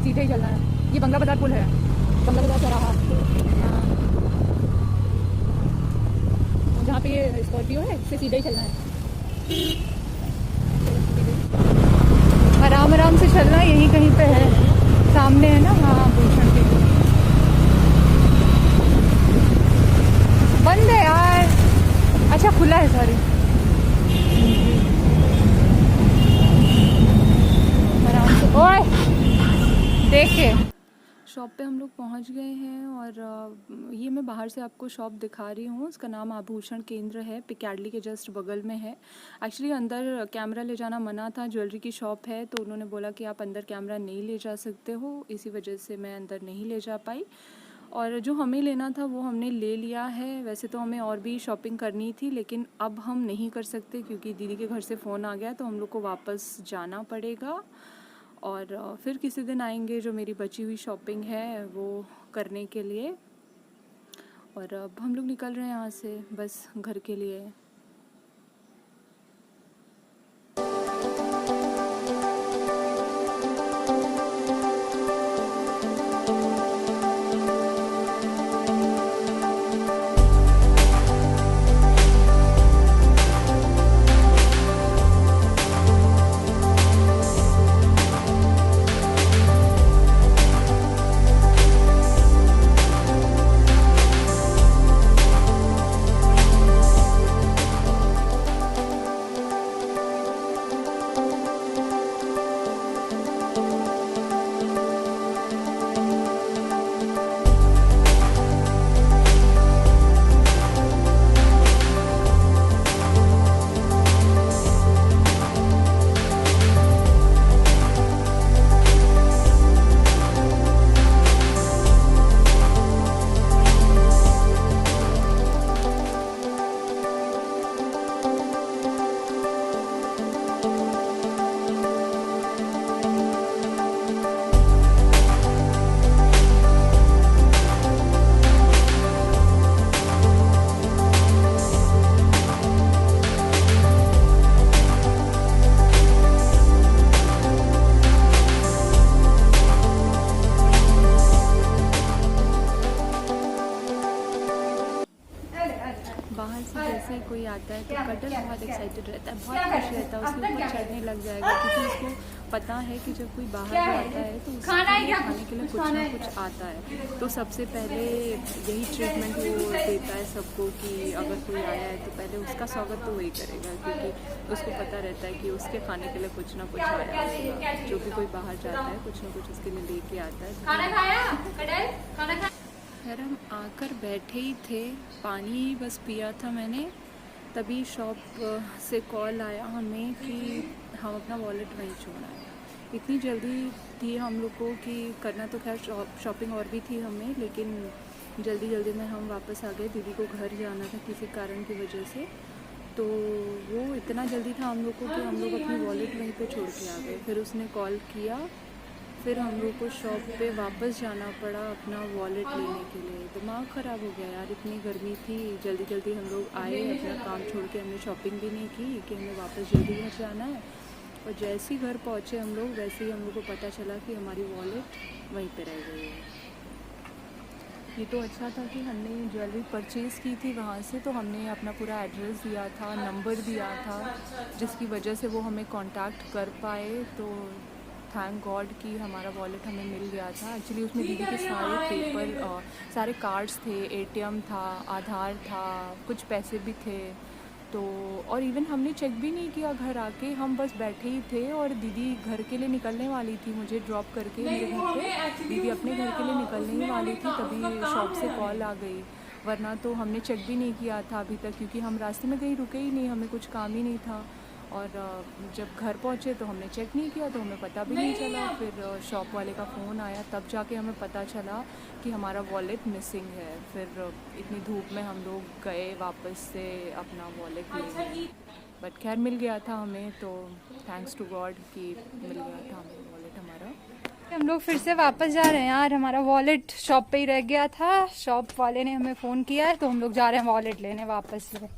सीधे ही चलना है। ये बंगला बाजार पुल है, बंगला बाजार चौराहा, जहाँ पे ये स्कॉर्पियो है इससे सीधे ही चलना है। आराम आराम से चलना, यहीं कहीं पे है, सामने है ना। हाँ भूषण के बंद है यार, अच्छा खुला है सॉरी। आराम से ओए देख के। शॉप पे हम लोग पहुंच गए हैं और ये मैं बाहर से आपको शॉप दिखा रही हूँ। उसका नाम आभूषण केंद्र है, पिकैडली के जस्ट बगल में है। एक्चुअली अंदर कैमरा ले जाना मना था, ज्वेलरी की शॉप है तो उन्होंने बोला कि आप अंदर कैमरा नहीं ले जा सकते हो, इसी वजह से मैं अंदर नहीं ले जा पाई। और जो हमें लेना था वो हमने ले लिया है। वैसे तो हमें और भी शॉपिंग करनी थी लेकिन अब हम नहीं कर सकते क्योंकि दीदी के घर से फ़ोन आ गया, तो हम लोग को वापस जाना पड़ेगा और फिर किसी दिन आएंगे जो मेरी बची हुई शॉपिंग है वो करने के लिए। और अब हम लोग निकल रहे हैं यहाँ से बस घर के लिए। बाहर से जैसे ही कोई आता है तो कटल बहुत एक्साइटेड रहता है, बहुत खुश रहता है, उसके ऊपर चढ़ने लग जाएगा क्योंकि उसको पता है कि जब कोई बाहर आता है तो उसको खाने के लिए कुछ ना कुछ आता है। तो सबसे पहले यही ट्रीटमेंट वो देता है सबको कि अगर कोई आया है तो पहले उसका स्वागत तो वही करेगा क्योंकि उसको पता रहता है कि उसके खाने के लिए कुछ ना कुछ आया है। जो भी कोई बाहर जाता है कुछ ना कुछ उसके लिए लेके आता है। खैर हम आकर बैठे ही थे, पानी बस पिया था मैंने, तभी शॉप से कॉल आया हमें कि हम अपना वॉलेट वहीं छोड़ आए। इतनी जल्दी थी हम लोग को कि करना तो खैर शॉपिंग और भी थी हमें, लेकिन जल्दी में हम वापस आ गए। दीदी को घर जाना था किसी कारण की वजह से, तो वो इतना जल्दी था हम लोग को कि हम लोग अपनी वॉलेट वहीं पे छोड़ के आ गए। फिर उसने कॉल किया, फिर हम लोग को शॉप पे वापस जाना पड़ा अपना वॉलेट लेने के लिए। दिमाग ख़राब हो गया यार, इतनी गर्मी थी, जल्दी हम लोग आए, अपना काम छोड़ के हमने शॉपिंग भी नहीं की कि हमें वापस जल्दी घर जाना है। और जैसे ही घर पहुँचे हम लोग वैसे ही हम लोग को पता चला कि हमारी वॉलेट वहीं पे रह गई है। ये तो अच्छा था कि हमने ज्वेलरी परचेज़ की थी वहाँ से, तो हमने अपना पूरा एड्रेस दिया था, नंबर दिया था, जिसकी वजह से वो हमें कांटेक्ट कर पाए। तो थैंक गॉड कि हमारा वॉलेट हमें मिल गया था। एक्चुअली उसमें दीदी के सारे पेपर, सारे कार्ड्स थे, एटीएम था, आधार था, कुछ पैसे भी थे। तो और इवन हमने चेक भी नहीं किया घर आके, हम बस बैठे ही थे और दीदी घर के लिए निकलने वाली थी मुझे ड्रॉप करके मेरे घर पे। दीदी अपने घर के लिए निकलने ही वाली थी तभी शॉप से कॉल आ गई, वरना तो हमने चेक भी नहीं किया था अभी तक क्योंकि हम रास्ते में कहीं रुके ही नहीं, हमें कुछ काम ही नहीं था। और जब घर पहुँचे तो हमने चेक नहीं किया तो हमें पता भी नहीं चला। फिर शॉप वाले का फ़ोन आया तब जाके हमें पता चला कि हमारा वॉलेट मिसिंग है। फिर इतनी धूप में हम लोग गए वापस से अपना वॉलेट लेने, बट खैर मिल गया था हमें, तो थैंक्स टू गॉड कि मिल गया था हमें वॉलेट हमारा। हम लोग फिर से वापस जा रहे हैं यार, हमारा वॉलेट शॉप पे ही रह गया था। शॉप वाले ने हमें फ़ोन किया है तो हम लोग जा रहे हैं वॉलेट लेने वापस से।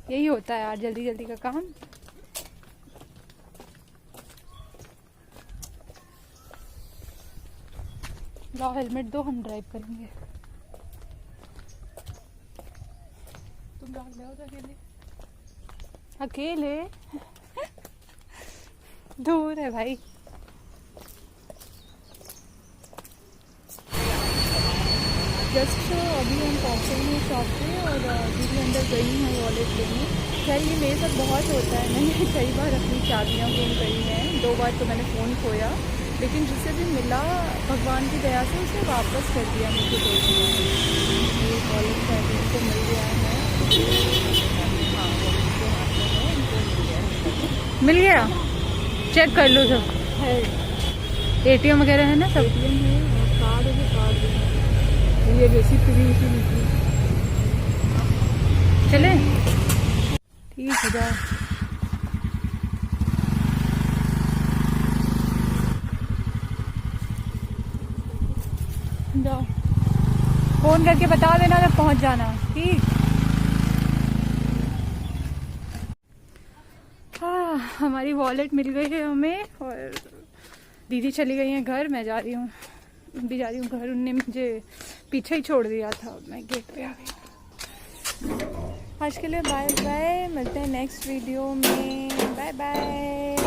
यही होता है यार जल्दी का काम। लाओ हेलमेट दो, हम ड्राइव करेंगे। तुम भाग जाओ तो अकेले अकेले दूर है भाई। जस्ट अभी हम पहुँचे हैं शॉप पे और दीदी अंदर गई हैं वॉलेट लेने। खैर ये मेरे साथ बहुत होता है, मैंने कई बार अपनी चाबियाँ गुम गई हैं, 2 बार तो मैंने फ़ोन खोया, लेकिन जिससे भी मिला भगवान की दया से उसे वापस कर दिया, मुझे दे दिया। ये वॉलेट शायद इनको मिल गया है। मिल गया, चेक कर लो सब है। ATM वगैरह है ना, सब ATM है और कार्ड है, कार्ड है, ये रिसिप्ट भी इसी निकली। चले ठीक है, जाओ। जाओ, फोन करके बता देना जब पहुंच जाना, ठीक। हाँ, हमारी वॉलेट मिल गई है हमें और दीदी चली गई हैं घर, मैं जा रही हूँ, भी जा रही हूँ घर। उनने मुझे पीछे ही छोड़ दिया था, मैं गेट पे आ गई। आज के लिए बाय बाय, मिलते हैं नेक्स्ट वीडियो में, बाय बाय।